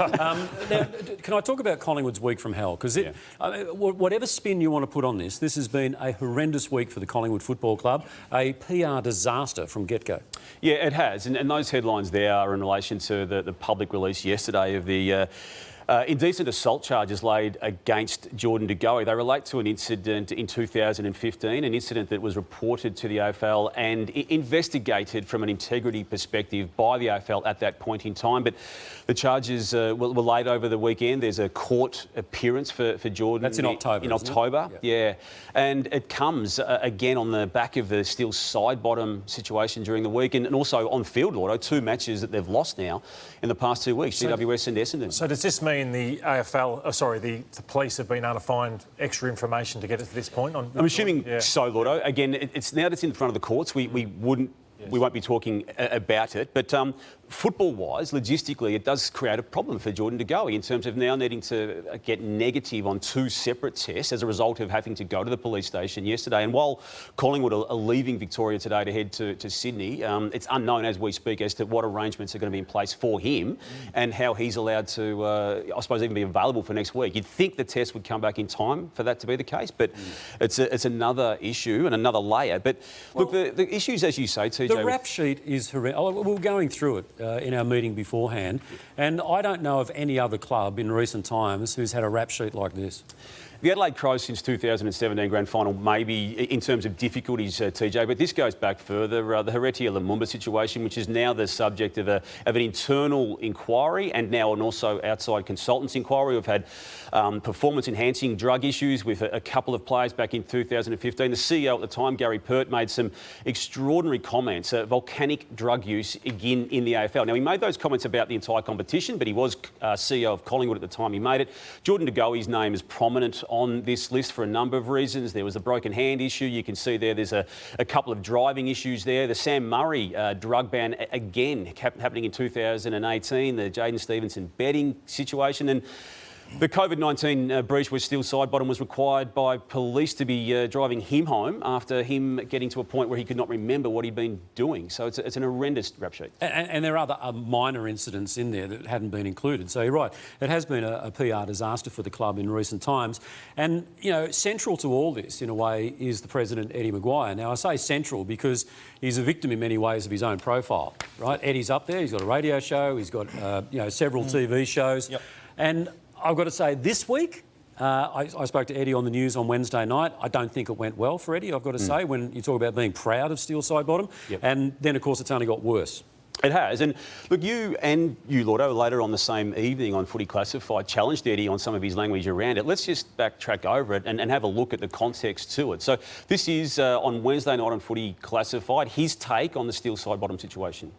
Now, can I talk about Collingwood's week from hell? Because whatever spin you want to put on this has been a horrendous week for the Collingwood Football Club, a PR disaster from get-go. Yeah, it has. And those headlines there are in relation to the public release yesterday of the indecent assault charges laid against Jordan De Goey. They relate to an incident in 2015, an incident that was reported to the AFL and investigated from an integrity perspective by the AFL at that point in time. But the charges were laid over the weekend. There's a court appearance for Jordan. That's in October. In October, yeah. And it comes again on the back of the Steele Sidebottom situation during the week, and also on field, Lordo, 2 matches that they've lost now in the past 2 weeks, GWS and Essendon. So does this mean the AFL, the police have been able to find extra information to get it to this point? I'm assuming so, Lordo. Again, it's now that's in front of the courts. We won't be talking about it, but football-wise, logistically, it does create a problem for Jordan De Goey in terms of now needing to get negative on 2 separate tests as a result of having to go to the police station yesterday. And while Collingwood are leaving Victoria today to head to Sydney, it's unknown as we speak as to what arrangements are going to be in place for him and how he's allowed to, I suppose, even be available for next week. You'd think the test would come back in time for that to be the case, but it's another issue and another layer. But look, the issues, as you say, TJ... The rap sheet is horrendous. We were going through it in our meeting beforehand, and I don't know of any other club in recent times who's had a rap sheet like this. The Adelaide Crows since 2017 grand final, maybe in terms of difficulties, TJ, but this goes back further. The Heretia Lumumba situation, which is now the subject of an internal inquiry and now an also outside consultants inquiry. We've had performance-enhancing drug issues with a couple of players back in 2015. The CEO at the time, Gary Pert, made some extraordinary comments, volcanic drug use again in the AFL. Now, he made those comments about the entire competition, but he was CEO of Collingwood at the time he made it. Jordan De Goey's name is prominent on this list for a number of reasons. There was a broken hand issue. You can see there's a couple of driving issues there. The Sam Murray drug ban, again, happening in 2018. The Jaden Stevenson betting situation. And the COVID-19 breach where Steele Sidebottom was required by police to be driving him home after him getting to a point where he could not remember what he'd been doing. So it's an horrendous rap sheet. And there are other minor incidents in there that hadn't been included. So you're right, it has been a PR disaster for the club in recent times. And, you know, central to all this, in a way, is the president, Eddie Maguire. Now, I say central because he's a victim in many ways of his own profile, right? Eddie's up there, he's got a radio show, he's got, several TV shows. Yep. And I've got to say, this week, I spoke to Eddie on the news on Wednesday night. I don't think it went well for Eddie, I've got to say, when you talk about being proud of Steele Sidebottom. Yep. And then, of course, it's only got worse. It has. And look, you, Lordo, later on the same evening on Footy Classified, challenged Eddie on some of his language around it. Let's just backtrack over it and have a look at the context to it. So this is on Wednesday night on Footy Classified, his take on the Steele Sidebottom situation.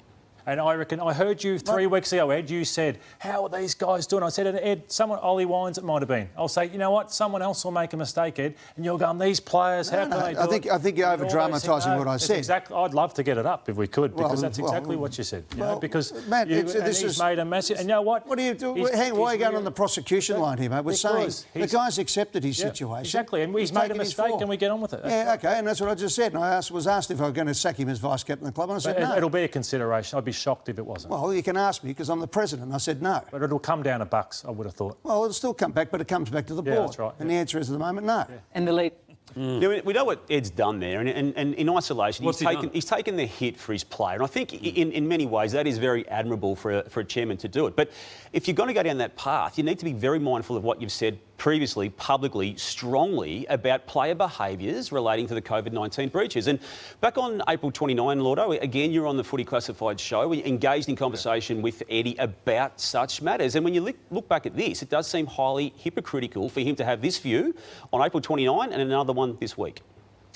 And I reckon, I heard you 3 weeks ago, Ed, you said, how are these guys doing? I said, Ed, Ollie Wines it might have been. I'll say, you know what, someone else will make a mistake, Ed, and you're going, these players, how can they do it? I think you're over-dramatising what I said. Exactly. I'd love to get it up if we could, because that's exactly what you said. Because Matt, he's made a massive... And you know what? What are you doing? Why are you going on the prosecution line here, mate? We're saying the guy's accepted his situation. Exactly, and he's made a mistake and we get on with it. Yeah, OK, and that's what I just said. And I was asked if I was going to sack him as vice-captain of the club, and I said no. It'll be a consideration. I'd be shocked if it wasn't. Well, you can ask me because I'm the president. I said no. But it'll come down to bucks, I would have thought. Well, it'll still come back, but it comes back to the board. That's right. And the answer is at the moment, no. Yeah. And the lead. Now, we know what Ed's done there, and in isolation, he's taken the hit for his player. And I think in many ways that is very admirable for a chairman to do it. But if you're going to go down that path, you need to be very mindful of what you've said previously, publicly, strongly about player behaviours relating to the COVID-19 breaches. And back on April 29, Lordo, again, you're on the Footy Classified show. We engaged in conversation with Eddie about such matters. And when you look back at this, it does seem highly hypocritical for him to have this view on April 29 and another one this week.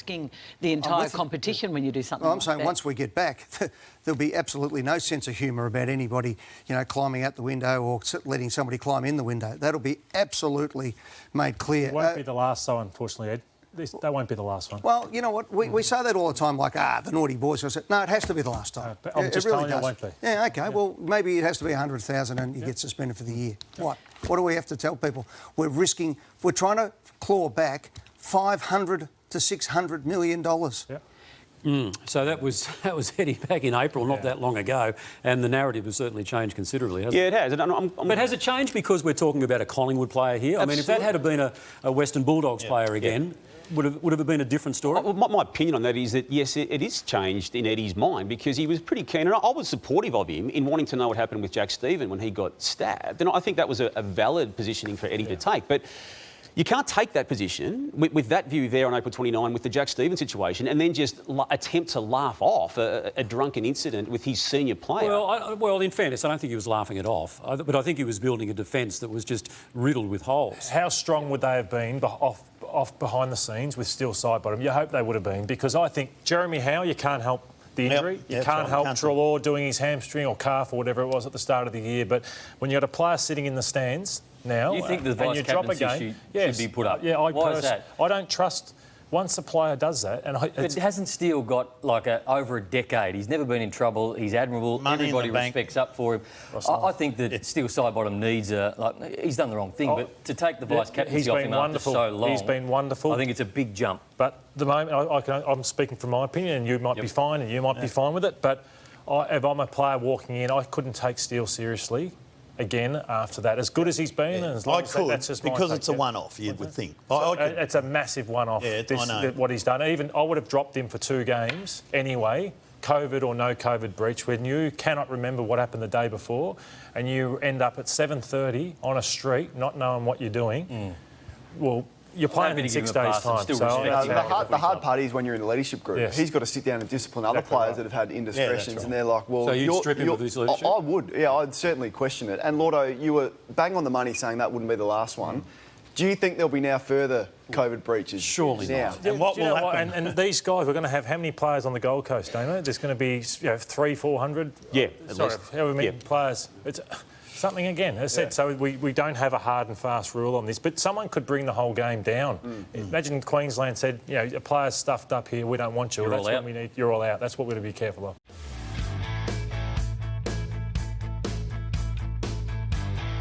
The entire competition when you do something I'm saying once we get back, there'll be absolutely no sense of humour about anybody, climbing out the window or letting somebody climb in the window. That'll be absolutely made clear. It won't be the last, though, unfortunately, Ed. That won't be the last one. Well, you know what? We say that all the time, like, the naughty boys. I said, no, it has to be the last time. I'm just telling you it won't be. Yeah, OK. Well, maybe it has to be 100,000 and you get suspended for the year. What? What do we have to tell people? We're trying to claw back $500 to $600 million. Yeah. So that was Eddie back in April, not that long ago, and the narrative has certainly changed considerably, hasn't Yeah, it has. And But has it changed because we're talking about a Collingwood player here? I mean, if that had been a Western Bulldogs player again, would have been a different story? Well, my opinion on that is that, yes, it is changed in Eddie's mind because he was pretty keen, and I was supportive of him in wanting to know what happened with Jack Stephen when he got stabbed. And I think that was a valid positioning for Eddie to take. But you can't take that position with that view there on April 29 with the Jack Stephen situation and then just attempt to laugh off a drunken incident with his senior player. Well, in fairness, I don't think he was laughing it off, but I think he was building a defence that was just riddled with holes. How strong would they have been off behind the scenes with Steele Sidebottom? You hope they would have been, because I think Jeremy Howe, you can't help the injury. You can't help Treloar doing his hamstring or calf or whatever it was at the start of the year. But when you've got a player sitting in the stands now, you think the vice captaincy should be put up? Yeah, Why is that? I don't trust. Once a player does that, and But hasn't Steele got like over a decade? He's never been in trouble. He's admirable. Money Everybody in the bank. respects up for him. I think that Steele Sidebottom needs he's done the wrong thing, but to take the vice captaincy off him after so long, he's been wonderful. I think it's a big jump. But the moment I'm speaking from my opinion, and you might be fine, and you might be fine with it. But if I'm a player walking in, I couldn't take Steele seriously again after that. As good as he's been, and as long as that's just because my it's a one-off, you would think. It's a massive one-off. Yeah, I know. What he's done. Even I would have dropped him for 2 games anyway. COVID or no COVID breach, when you cannot remember what happened the day before, and you end up at 7:30 on a street not knowing what you're doing. Well, you're playing in 6 days' time. The hard part is when you're in the leadership group. Yes. He's got to sit down and discipline other players that have had indiscretions, and they're like, well... So you'd strip him of his leadership? I would, yeah, I'd certainly question it. And Lordo, you were bang on the money saying that wouldn't be the last one. Do you think there'll be now further COVID breaches? Surely not. And what will happen? And these guys, we're going to have how many players on the Gold Coast, Damo? There's going to be 300-400? Yeah, Sorry, however many players. It's something again, as I said, so we don't have a hard and fast rule on this, but someone could bring the whole game down. Imagine Queensland said, a player's stuffed up here, we don't want you. You're That's all what out. we need. You're all out. That's what we're going to be careful of.